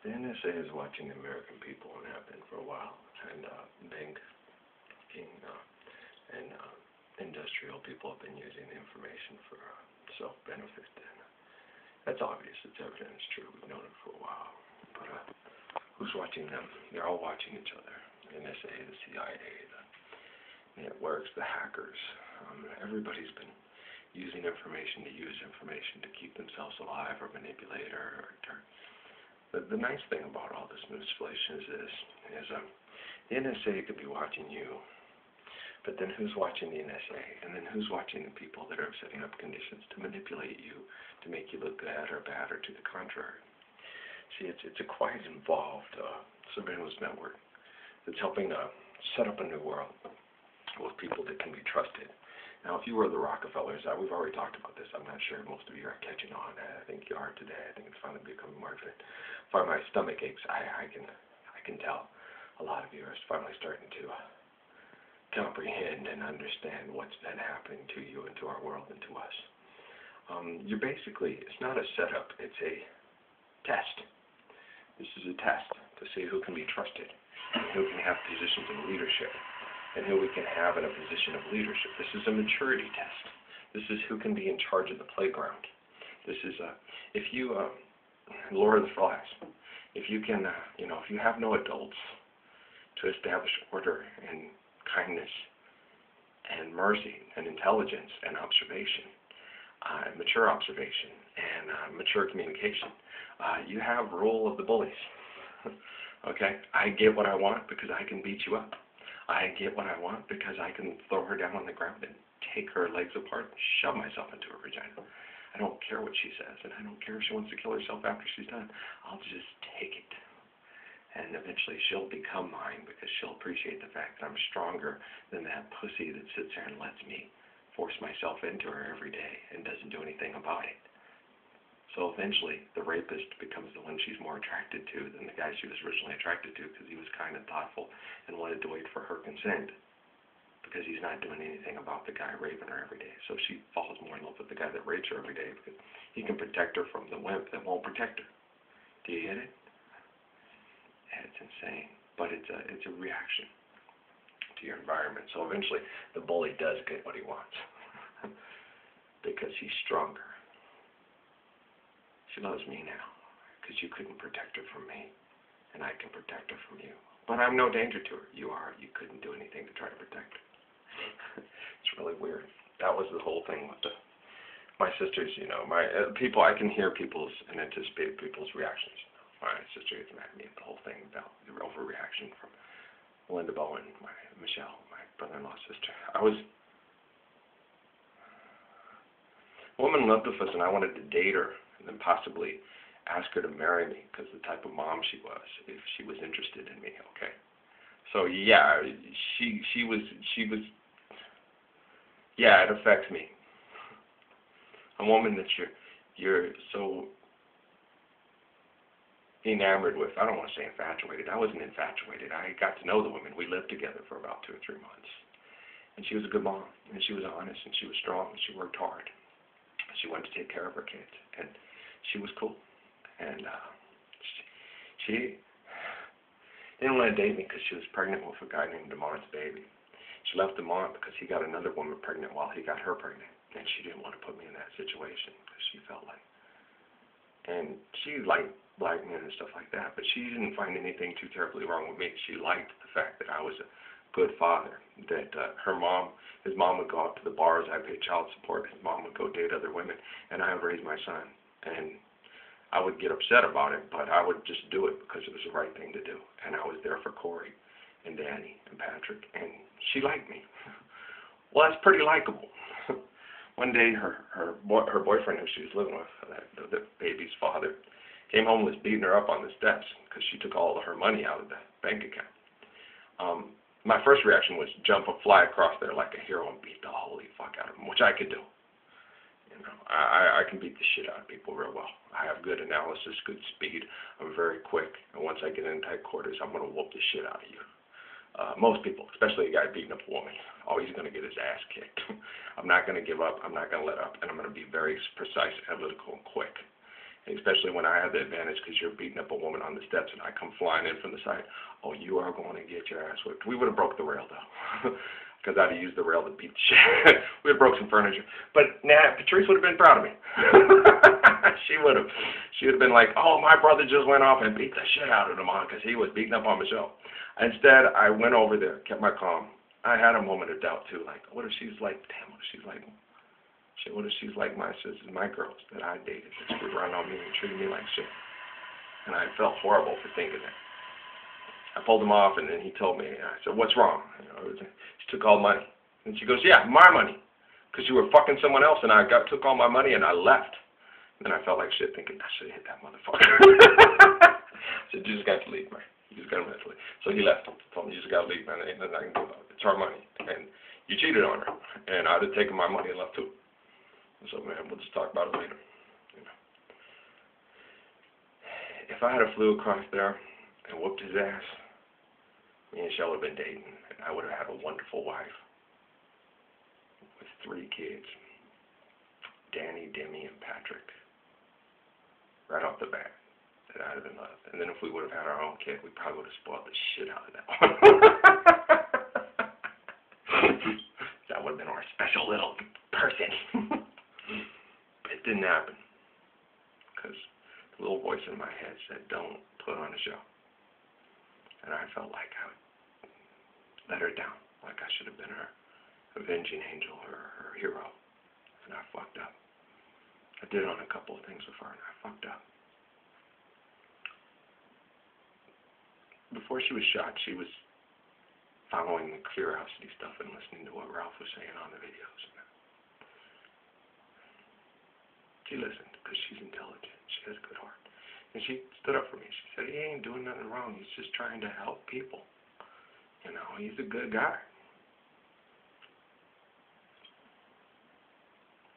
The NSA is watching the American people and have been for a while, and bank, king, and industrial people have been using the information for self-benefit. And that's obvious. It's evident. It's true. We've known it for a while. But who's watching them? They're all watching each other. The NSA, the CIA, the networks, the hackers. Everybody's been using information to keep themselves alive or manipulate or the nice thing about all this manipulation is the NSA could be watching you, but then who's watching the NSA? And then who's watching the people that are setting up conditions to manipulate you, to make you look good or bad or to the contrary? See, it's a quite involved surveillance network that's helping set up a new world with people that can be trusted. Now, if you were the Rockefellers, we've already talked about this. I'm not sure most of you are catching on. I think you are today. I think it's finally becoming more evident. If my stomach aches, I can tell a lot of you are finally starting to comprehend and understand what's been happening to you and to our world and to us. You're basically, it's not a setup, it's a test. This is a test to see who can be trusted and who can have positions of leadership, and who we can have in a position of leadership. This is a maturity test. This is who can be in charge of the playground. This is if you Lord of the Flies, if you can, if you have no adults to establish order and kindness and mercy and intelligence and observation, mature observation and mature communication, you have rule of the bullies. Okay, I get what I want because I can beat you up. I get what I want because I can throw her down on the ground and take her legs apart and shove myself into her vagina. I don't care what she says, and I don't care if she wants to kill herself after she's done. I'll just take it. And eventually she'll become mine because she'll appreciate the fact that I'm stronger than that pussy that sits there and lets me force myself into her every day and doesn't do anything about it. So eventually, the rapist becomes the one she's more attracted to than the guy she was originally attracted to because he was kind and thoughtful and wanted to wait for her consent because he's not doing anything about the guy raping her every day. So she falls more in love with the guy that rapes her every day because he can protect her from the wimp that won't protect her. Do you get it? Yeah, it's insane. But it's a reaction to your environment. So eventually, the bully does get what he wants because he's stronger. She loves me now because you couldn't protect her from me, and I can protect her from you. But I'm no danger to her. You are. You couldn't do anything to try to protect her. It's really weird. That was the whole thing with my sisters. My people. I can hear people's and anticipate people's reactions. My sister gets mad at me at the whole thing about the overreaction from Linda Bowen, Michelle, my brother-in-law's sister. A woman loved with us, and I wanted to date her. And then possibly ask her to marry me because the type of mom she was, if she was interested in me. Okay, so yeah, she was. Yeah, it affects me. A woman that you're so enamored with. I don't want to say infatuated. I wasn't infatuated. I got to know the woman. We lived together for about 2 or 3 months, and she was a good mom, and she was honest, and she was strong, and she worked hard. She wanted to take care of her kids, and she was cool. And she didn't want to date me because she was pregnant with a guy named DeMont's baby. She left DeMont because he got another woman pregnant while he got her pregnant, and she didn't want to put me in that situation because she felt like, and she liked black men and stuff like that, but she didn't find anything too terribly wrong with me. She liked the fact that I was a good father, that his mom would go out to the bars, I paid child support, his mom would go date other women, and I would raise my son. And I would get upset about it, but I would just do it because it was the right thing to do. And I was there for Corey and Danny and Patrick, and she liked me. Well, that's pretty likable. One day, her boyfriend who she was living with, the baby's father, came home and was beating her up on the steps because she took all of her money out of the bank account. My first reaction was jump and fly across there like a hero and beat the holy fuck out of him, which I could do. I can beat the shit out of people real well. I have good analysis, good speed. I'm very quick, and once I get in tight quarters, I'm going to whoop the shit out of you. Most people, especially a guy beating up a woman, always going to get his ass kicked. I'm not going to give up. I'm not going to let up, and I'm going to be very precise, analytical, and quick. especially when I have the advantage because you're beating up a woman on the steps and I come flying in from the side. Oh, you are going to get your ass whipped. We would have broke the rail, though, because I'd have used the rail to beat the shit. We would have broke some furniture. But, nah, Patrice would have been proud of me. She would have. She would have been like, oh, my brother just went off and beat the shit out of him because he was beating up on Michelle. Instead, I went over there, kept my calm. I had a moment of doubt, too. Like, what if she's like, damn, what if she's like, shit, what if she's like my sisters, my girls that I dated, that screwed around on me and treated me like shit? And I felt horrible for thinking that. I pulled him off, and then he told me, I said, what's wrong? She took all money. And she goes, yeah, my money, because you were fucking someone else, and I took all my money, and I left. And then I felt like shit, thinking, I should have hit that motherfucker. I said, you just got to leave, man. You just got to leave. So he left. Told me, you just got to leave, man. Ain't nothing I can do about it. It's our money. And you cheated on her. And I'd have taken my money and left, too. So, man, we'll just talk about it later. You know. If I had flew across there and whooped his ass, me and Shell would have been dating, and I would have had a wonderful wife with 3 kids, Danny, Demi, and Patrick, right off the bat. That I'd have been loved. And then if we would have had our own kid, we probably would have spoiled the shit out of that one. That would have been our special little person. It didn't happen because the little voice in my head said, don't put on a show. And I felt like I let her down, like I should have been her avenging angel or her hero. And I fucked up. I did on a couple of things with her, and I fucked up. Before she was shot, she was following the Curiosity stuff and listening to what Ralph was saying on the videos. She listened because she's intelligent. She has a good heart. And she stood up for me. She said, he ain't doing nothing wrong. He's just trying to help people. You know, he's a good guy.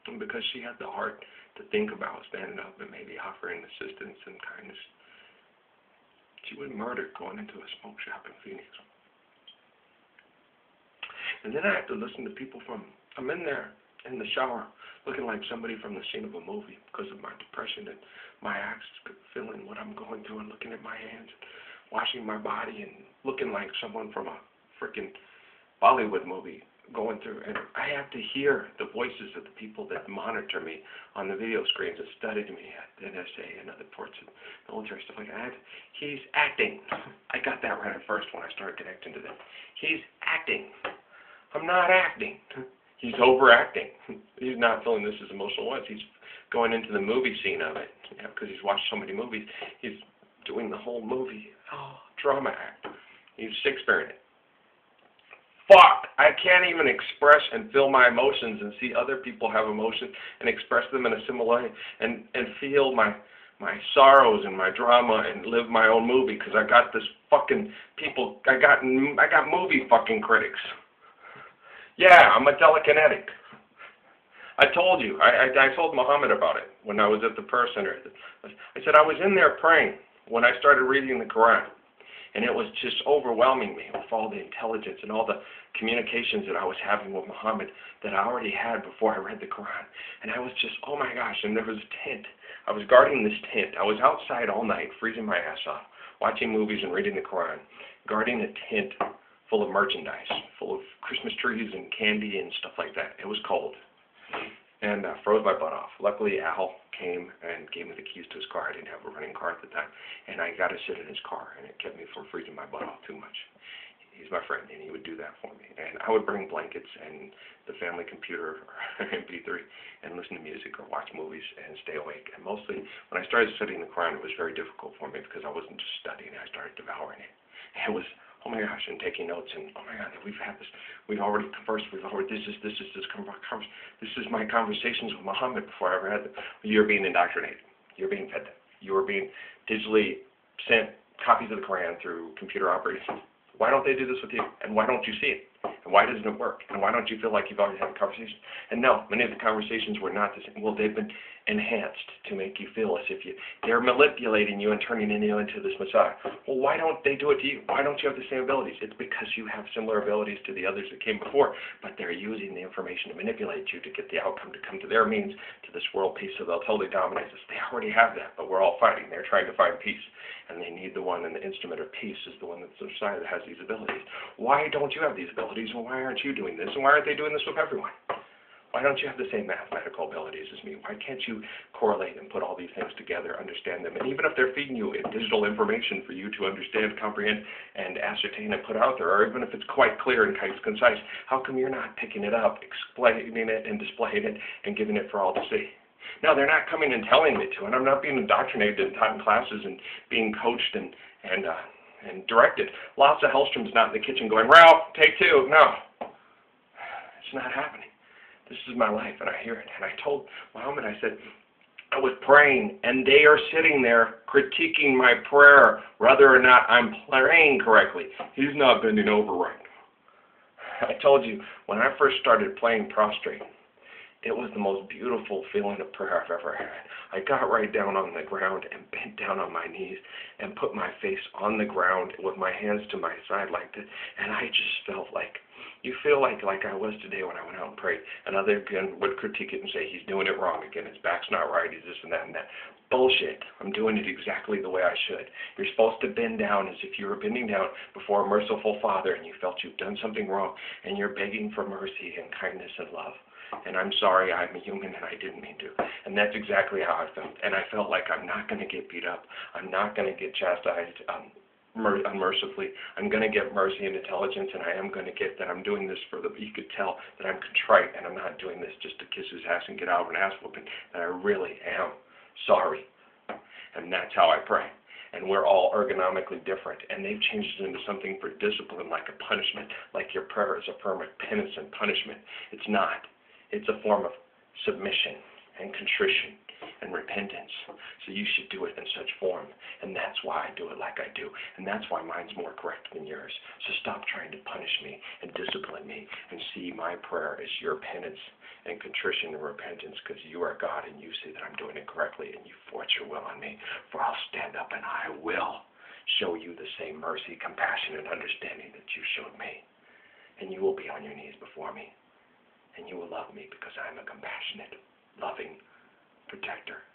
And because she had the heart to think about standing up and maybe offering assistance and kindness, she wouldn't murder going into a smoke shop in Phoenix. And then I have to listen to people I'm in there in the shower looking like somebody from the scene of a movie because of my depression and my acts, feeling what I'm going through and looking at my hands, washing my body and looking like someone from a freaking Bollywood movie going through. And I have to hear the voices of the people that monitor me on the video screens that studied me at NSA and other ports of military stuff like that. He's acting. I got that right at first when I started connecting to them. He's acting. I'm not acting. He's overacting. He's not feeling this as emotional once. He's going into the movie scene of it, because he's watched so many movies. He's doing the whole movie, drama act. He's Shakespearean it. Fuck! I can't even express and feel my emotions and see other people have emotions and express them in a similar way and feel my sorrows and my drama and live my own movie because I got this fucking people. I got movie fucking critics. Yeah, I'm a telekinetic. I told you. I told Muhammad about it when I was at the prayer center. I said I was in there praying when I started reading the Quran. And it was just overwhelming me with all the intelligence and all the communications that I was having with Muhammad that I already had before I read the Quran. And I was just, oh my gosh, and there was a tent. I was guarding this tent. I was outside all night, freezing my ass off, watching movies and reading the Quran, guarding a tent full of merchandise, full of Christmas trees and candy and stuff like that. It was cold. And froze my butt off. Luckily, Al came and gave me the keys to his car. I didn't have a running car at the time. And I got to sit in his car, and it kept me from freezing my butt off too much. He's my friend, and he would do that for me. And I would bring blankets and the family computer, or MP3, and listen to music or watch movies and stay awake. And mostly, when I started studying the Quran, it was very difficult for me because I wasn't just studying. I started devouring it. It was, oh my gosh, and taking notes, and oh my God, we've had this, we've already conversed, this is my conversations with Muhammad before I ever had them. You're being indoctrinated. You're being fed them. You are being digitally sent copies of the Quran through computer operating systems. Why don't they do this with you? And why don't you see it? And why doesn't it work? And why don't you feel like you've already had a conversation? And no, many of the conversations were not the same. Well, they've been enhanced to make you feel as if they're manipulating you and turning you into this Messiah. Well, why don't they do it to you? Why don't you have the same abilities? It's because you have similar abilities to the others that came before, but they're using the information to manipulate you to get the outcome to come to their means, to this world peace, so they'll totally dominate us. They already have that, but we're all fighting. They're trying to find peace, and they need the one, and the instrument of peace is the one that's the Messiah that has these abilities. Why don't you have these abilities, and why aren't you doing this, and why aren't they doing this with everyone? Why don't you have the same mathematical abilities as me? Why can't you correlate and put all these things together, understand them? And even if they're feeding you digital information for you to understand, comprehend, and ascertain and put out there, or even if it's quite clear and concise, how come you're not picking it up, explaining it, and displaying it, and giving it for all to see? No, they're not coming and telling me to, and I'm not being indoctrinated in time classes and being coached and directed. Lasse Hellstrom's not in the kitchen going, Ralph, take two. No, it's not happening. This is my life, and I hear it. And I told Muhammad, I said, I was praying, and they are sitting there critiquing my prayer, whether or not I'm praying correctly. He's not bending over right. I told you, when I first started playing prostrate, it was the most beautiful feeling of prayer I've ever had. I got right down on the ground and bent down on my knees and put my face on the ground with my hands to my side like this, and I just felt like, you feel like I was today when I went out and prayed. And other again would critique it and say, he's doing it wrong again, his back's not right, he's this and that and that. Bullshit. I'm doing it exactly the way I should. You're supposed to bend down as if you were bending down before a merciful Father and you felt you've done something wrong, and you're begging for mercy and kindness and love. And I'm sorry, I'm a human and I didn't mean to. And that's exactly how I felt. And I felt like I'm not going to get beat up. I'm not going to get chastised unmercifully. I'm going to get mercy and intelligence, and I am going to get that I'm doing this for you could tell that I'm contrite, and I'm not doing this just to kiss his ass and get out of an ass whooping, that I really am sorry. And that's how I pray. And we're all ergonomically different, and they've changed it into something for discipline, like a punishment, like your prayer is a form of penance and punishment. It's not. It's a form of submission and contrition and repentance. So you should do it in such form. And that's why I do it like I do. And that's why mine's more correct than yours. So stop trying to punish me and discipline me and see my prayer as your penance and contrition and repentance, because you are God and you see that I'm doing it correctly and you force your will on me. For I'll stand up and I will show you the same mercy, compassion, and understanding that you showed me. And you will be on your knees before me. And you will love me because I'm a compassionate, loving protector.